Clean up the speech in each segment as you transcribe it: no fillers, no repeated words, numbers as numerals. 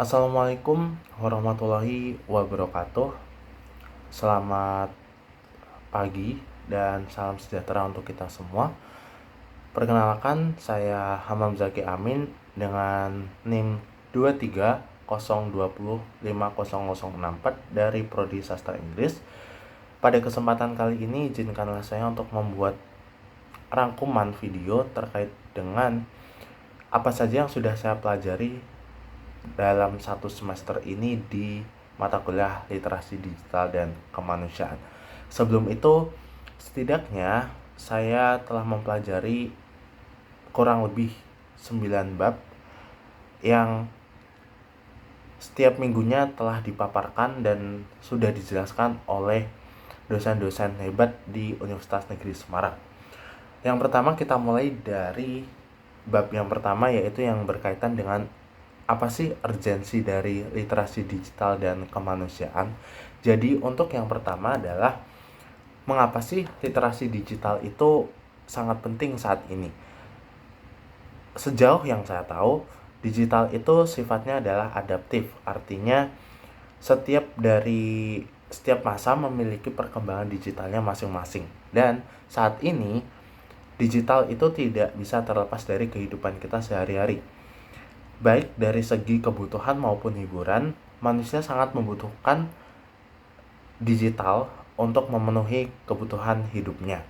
Assalamualaikum warahmatullahi wabarakatuh. Selamat pagi dan salam sejahtera untuk kita semua. Perkenalkan, saya Hamam Zaki Amin dengan NIM 2302050064 dari Prodi Sastra Inggris. Pada kesempatan kali ini, izinkanlah saya untuk membuat rangkuman video terkait dengan apa saja yang sudah saya pelajari dalam satu semester ini di mata kuliah literasi digital dan kemanusiaan. Sebelum itu, setidaknya saya telah mempelajari kurang lebih 9 bab yang setiap minggunya telah dipaparkan dan sudah dijelaskan oleh dosen-dosen hebat di Universitas Negeri Semarang. Yang pertama, kita mulai dari bab yang pertama, yaitu yang berkaitan dengan apa sih urgensi dari literasi digital dan kemanusiaan. Jadi untuk yang pertama adalah mengapa sih literasi digital itu sangat penting saat ini. Sejauh yang saya tahu, digital itu sifatnya adalah adaptif, artinya setiap masa memiliki perkembangan digitalnya masing-masing. Dan saat ini digital itu tidak bisa terlepas dari kehidupan kita sehari-hari. Baik dari segi kebutuhan maupun hiburan, manusia sangat membutuhkan digital untuk memenuhi kebutuhan hidupnya.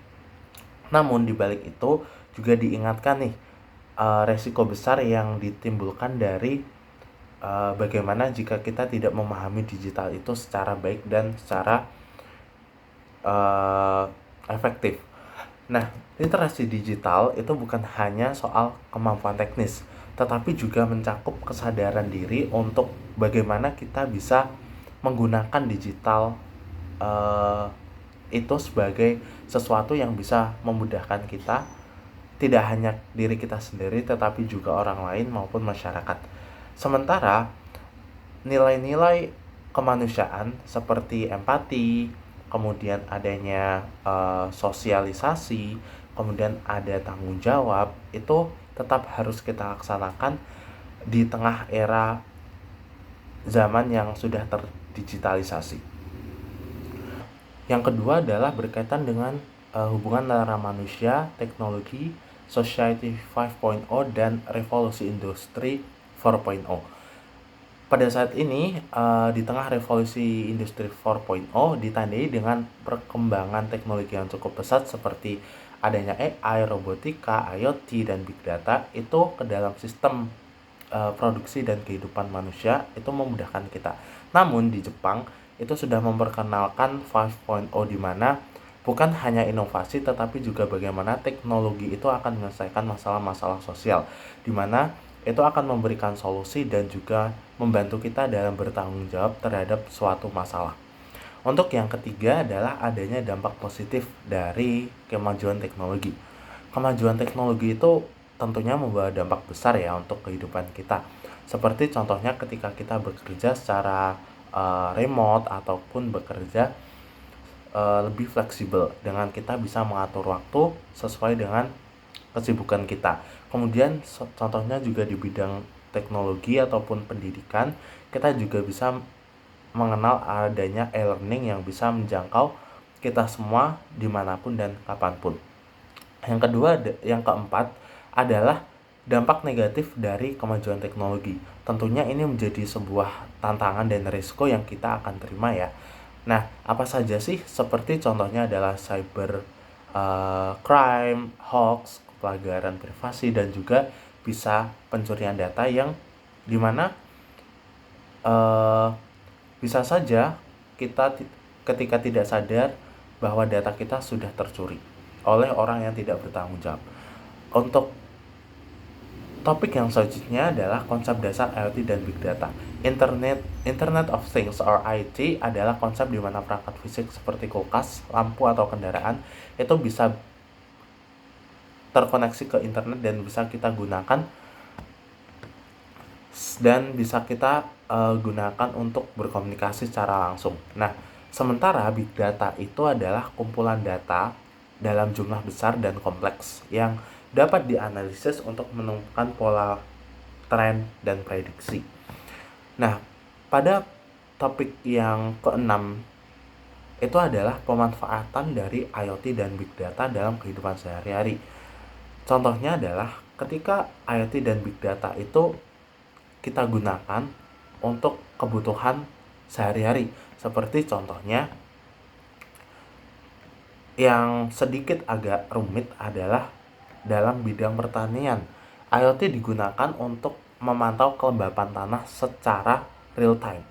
Namun di balik itu juga diingatkan nih, resiko besar yang ditimbulkan dari bagaimana jika kita tidak memahami digital itu secara baik dan secara efektif. Nah, literasi digital itu bukan hanya soal kemampuan teknis, tetapi juga mencakup kesadaran diri untuk bagaimana kita bisa menggunakan digital itu sebagai sesuatu yang bisa memudahkan kita, tidak hanya diri kita sendiri, tetapi juga orang lain maupun masyarakat. Sementara nilai-nilai kemanusiaan seperti empati, kemudian adanya sosialisasi, kemudian ada tanggung jawab, itu tetap harus kita laksanakan di tengah era zaman yang sudah terdigitalisasi. Yang kedua adalah berkaitan dengan hubungan antara manusia, teknologi, Society 5.0 dan revolusi industri 4.0. Pada saat ini, di tengah revolusi industri 4.0 ditandai dengan perkembangan teknologi yang cukup pesat seperti adanya AI, robotika, IoT, dan Big Data itu ke dalam sistem produksi dan kehidupan manusia itu memudahkan kita. Namun di Jepang itu sudah memperkenalkan 5.0 di mana bukan hanya inovasi tetapi juga bagaimana teknologi itu akan menyelesaikan masalah-masalah sosial, di mana itu akan memberikan solusi dan juga membantu kita dalam bertanggung jawab terhadap suatu masalah. Untuk yang ketiga adalah adanya dampak positif dari kemajuan teknologi. Kemajuan teknologi itu tentunya membawa dampak besar ya untuk kehidupan kita. Seperti contohnya ketika kita bekerja secara remote ataupun bekerja lebih fleksibel, dengan kita bisa mengatur waktu sesuai dengan kesibukan kita. Kemudian contohnya juga di bidang teknologi ataupun pendidikan, kita juga bisa mengenal adanya e-learning yang bisa menjangkau kita semua dimanapun dan kapanpun. Yang keempat adalah dampak negatif dari kemajuan teknologi. Tentunya ini menjadi sebuah tantangan dan risiko yang kita akan terima ya. Nah, apa saja sih? Seperti contohnya adalah cyber crime, hoax, pelanggaran privasi, dan juga bisa pencurian data yang dimana bisa saja kita ketika tidak sadar bahwa data kita sudah tercuri oleh orang yang tidak bertanggung jawab. Untuk topik yang selanjutnya adalah konsep dasar IoT dan Big Data. Internet of Things or IT adalah konsep di mana perangkat fisik seperti kulkas, lampu, atau kendaraan itu bisa terkoneksi ke internet dan bisa kita gunakan gunakan untuk berkomunikasi secara langsung. Nah, sementara Big Data itu adalah kumpulan data dalam jumlah besar dan kompleks yang dapat dianalisis untuk menemukan pola, tren, dan prediksi. Nah, pada topik yang keenam itu adalah pemanfaatan dari IoT dan Big Data dalam kehidupan sehari-hari. Contohnya adalah ketika IoT dan Big Data itu kita gunakan untuk kebutuhan sehari-hari. Seperti contohnya yang sedikit agak rumit adalah dalam bidang pertanian. IoT digunakan untuk memantau kelembapan tanah secara real time.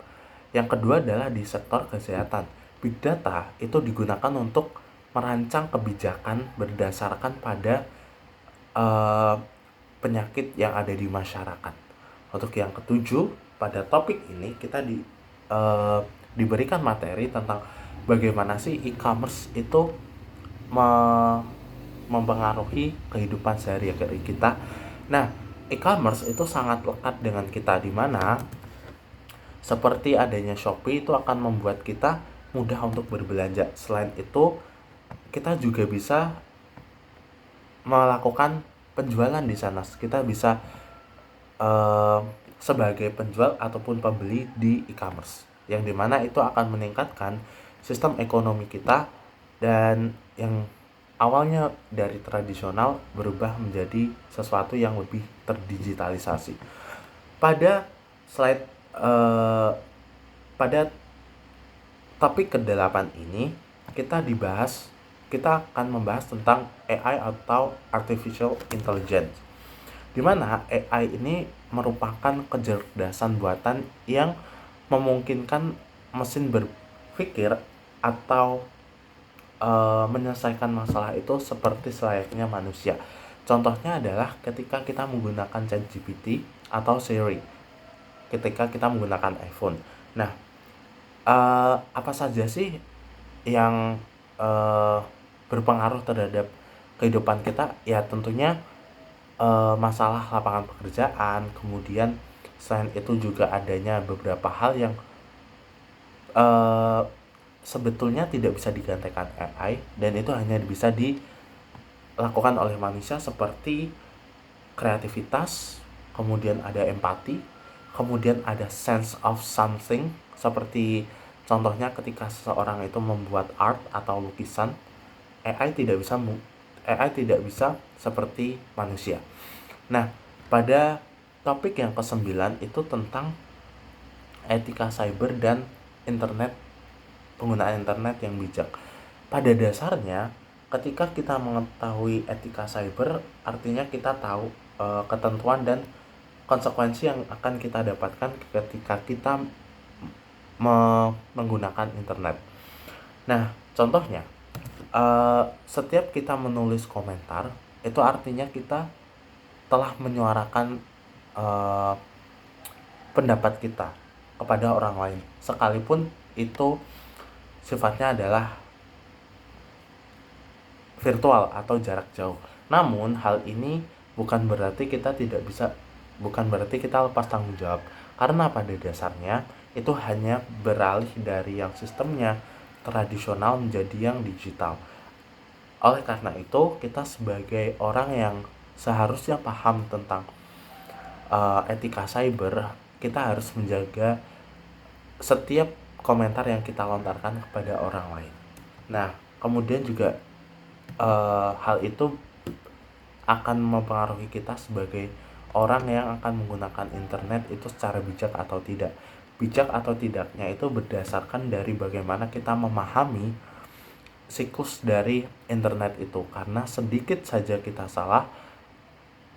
Yang kedua adalah di sektor kesehatan. Big data itu digunakan untuk merancang kebijakan berdasarkan pada penyakit yang ada di masyarakat. Untuk yang ketujuh, pada topik ini kita diberikan materi tentang bagaimana sih e-commerce itu mempengaruhi kehidupan sehari-hari kita. Nah, e-commerce itu sangat lekat dengan kita, di mana seperti adanya Shopee itu akan membuat kita mudah untuk berbelanja. Selain itu, kita juga bisa melakukan penjualan di sana. Kita bisa sebagai penjual ataupun pembeli di e-commerce, yang dimana itu akan meningkatkan sistem ekonomi kita, dan yang awalnya dari tradisional berubah menjadi sesuatu yang lebih terdigitalisasi. Pada slide pada topik ke-8 ini kita akan membahas tentang AI atau Artificial Intelligence, di mana AI ini merupakan kecerdasan buatan yang memungkinkan mesin berpikir atau menyelesaikan masalah itu seperti selayaknya manusia. Contohnya adalah ketika kita menggunakan ChatGPT atau Siri, ketika kita menggunakan iPhone. Nah, apa saja sih yang berpengaruh terhadap kehidupan kita? Ya tentunya masalah lapangan pekerjaan, kemudian selain itu juga adanya beberapa hal yang sebetulnya tidak bisa digantikan AI, dan itu hanya bisa dilakukan oleh manusia, seperti kreativitas, kemudian ada empati, kemudian ada sense of something, seperti contohnya ketika seseorang itu membuat art atau lukisan, AI tidak bisa seperti manusia. Nah, pada topik yang ke-9 itu tentang etika cyber dan penggunaan internet yang bijak. Pada dasarnya, ketika kita mengetahui etika cyber, artinya kita tahu ketentuan dan konsekuensi yang akan kita dapatkan ketika kita menggunakan internet. Nah, contohnya, setiap kita menulis komentar, itu artinya kita telah menyuarakan pendapat kita kepada orang lain, sekalipun itu sifatnya adalah virtual atau jarak jauh. Namun hal ini bukan berarti kita lepas tanggung jawab, karena pada dasarnya itu hanya beralih dari yang sistemnya tradisional menjadi yang digital. Oleh karena itu, kita sebagai orang yang seharusnya paham tentang etika cyber, kita harus menjaga setiap komentar yang kita lontarkan kepada orang lain. Nah, kemudian juga hal itu akan mempengaruhi kita sebagai orang yang akan menggunakan internet itu secara bijak atau tidak. Bijak atau tidaknya itu berdasarkan dari bagaimana kita memahami siklus dari internet itu, karena sedikit saja kita salah,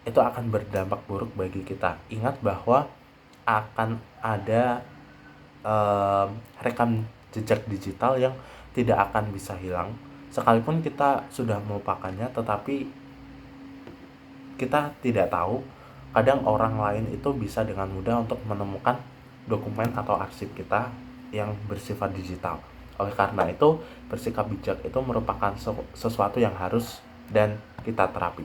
itu akan berdampak buruk bagi kita. Ingat bahwa akan ada rekam jejak digital yang tidak akan bisa hilang, sekalipun kita sudah melupakannya, tetapi kita tidak tahu, kadang orang lain itu bisa dengan mudah untuk menemukan dokumen atau arsip kita yang bersifat digital. Oleh karena itu, bersikap bijak itu merupakan sesuatu yang harus dan kita terapi.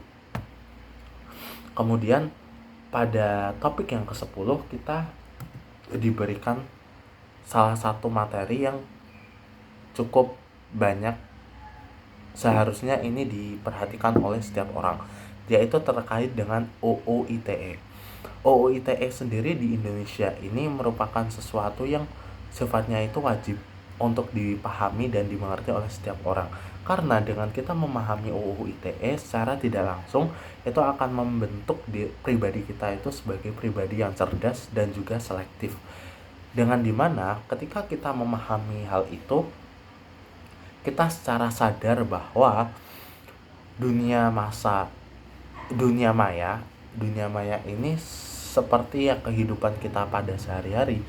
Kemudian pada topik yang ke-10 kita diberikan salah satu materi yang cukup banyak seharusnya ini diperhatikan oleh setiap orang, yaitu terkait dengan UU ITE. UU ITE sendiri di Indonesia ini merupakan sesuatu yang sifatnya itu wajib untuk dipahami dan dimengerti oleh setiap orang. Karena dengan kita memahami UU ITE secara tidak langsung, itu akan membentuk pribadi kita itu sebagai pribadi yang cerdas dan juga selektif. Dengan dimana ketika kita memahami hal itu, kita secara sadar bahwa dunia dunia maya ini seperti yang kehidupan kita pada sehari-hari.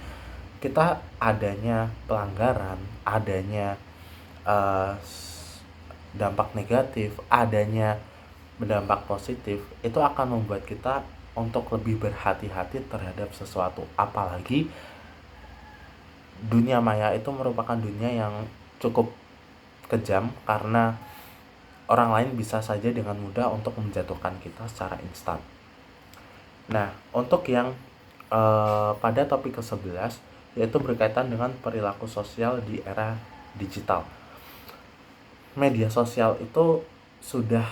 Kita adanya pelanggaran, adanya dampak negatif, adanya berdampak positif, itu akan membuat kita untuk lebih berhati-hati terhadap sesuatu. Apalagi dunia maya itu merupakan dunia yang cukup kejam, karena orang lain bisa saja dengan mudah untuk menjatuhkan kita secara instan. Nah, untuk yang pada topik ke-11, yaitu berkaitan dengan perilaku sosial di era digital. Media sosial itu sudah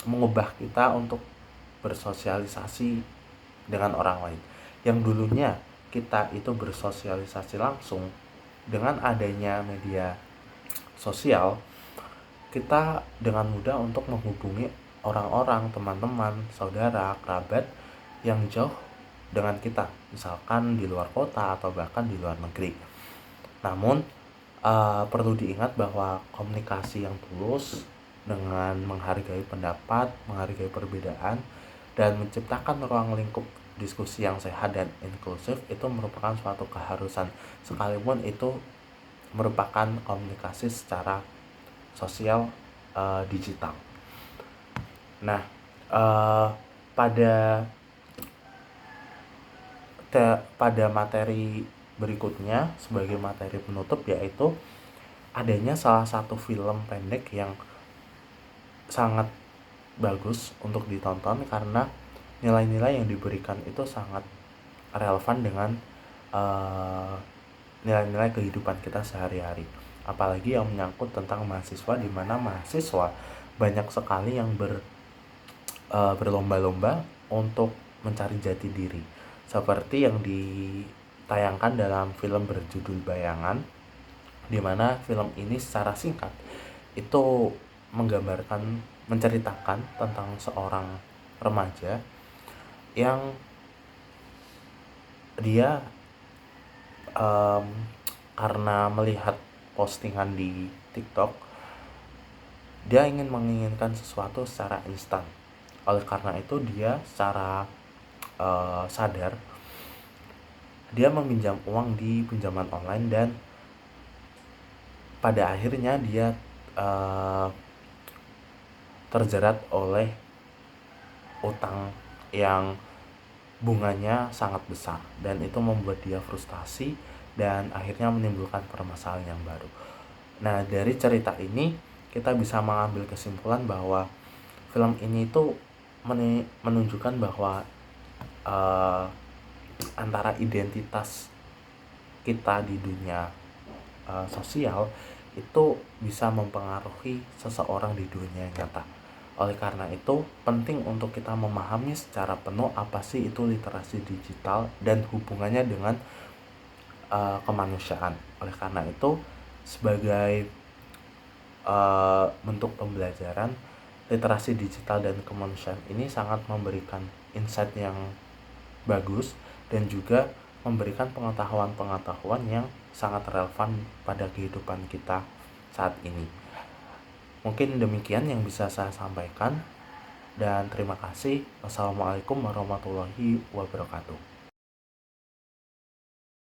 mengubah kita untuk bersosialisasi dengan orang lain. Yang dulunya kita itu bersosialisasi langsung, dengan adanya media sosial, kita dengan mudah untuk menghubungi orang-orang, teman-teman, saudara, kerabat yang jauh dengan kita, misalkan di luar kota atau bahkan di luar negeri. Namun perlu diingat bahwa komunikasi yang tulus dengan menghargai pendapat, menghargai perbedaan, dan menciptakan ruang lingkup diskusi yang sehat dan inklusif itu merupakan suatu keharusan, sekalipun itu merupakan komunikasi secara sosial digital. Nah, pada materi berikutnya sebagai materi penutup, yaitu adanya salah satu film pendek yang sangat bagus untuk ditonton karena nilai-nilai yang diberikan itu sangat relevan dengan nilai-nilai kehidupan kita sehari-hari. Apalagi yang menyangkut tentang mahasiswa, di mana mahasiswa banyak sekali yang berlomba-lomba untuk mencari jati diri, seperti yang ditayangkan dalam film berjudul Bayangan, di mana film ini secara singkat itu menceritakan tentang seorang remaja yang dia karena melihat postingan di TikTok, dia menginginkan sesuatu secara instan. Oleh karena itu dia secara sadar dia meminjam uang di pinjaman online, dan pada akhirnya dia terjerat oleh utang yang bunganya sangat besar, dan itu membuat dia frustasi dan akhirnya menimbulkan permasalahan yang baru. Nah, dari cerita ini kita bisa mengambil kesimpulan bahwa film ini itu menunjukkan bahwa antara identitas kita di dunia sosial itu bisa mempengaruhi seseorang di dunia nyata. Oleh karena itu, penting untuk kita memahami secara penuh apa sih itu literasi digital dan hubungannya dengan kemanusiaan. Oleh karena itu, sebagai bentuk pembelajaran, literasi digital dan kemanusiaan ini sangat memberikan insight yang bagus dan juga memberikan pengetahuan-pengetahuan yang sangat relevan pada kehidupan kita saat ini. Mungkin demikian yang bisa saya sampaikan, dan terima kasih. Wassalamualaikum warahmatullahi wabarakatuh.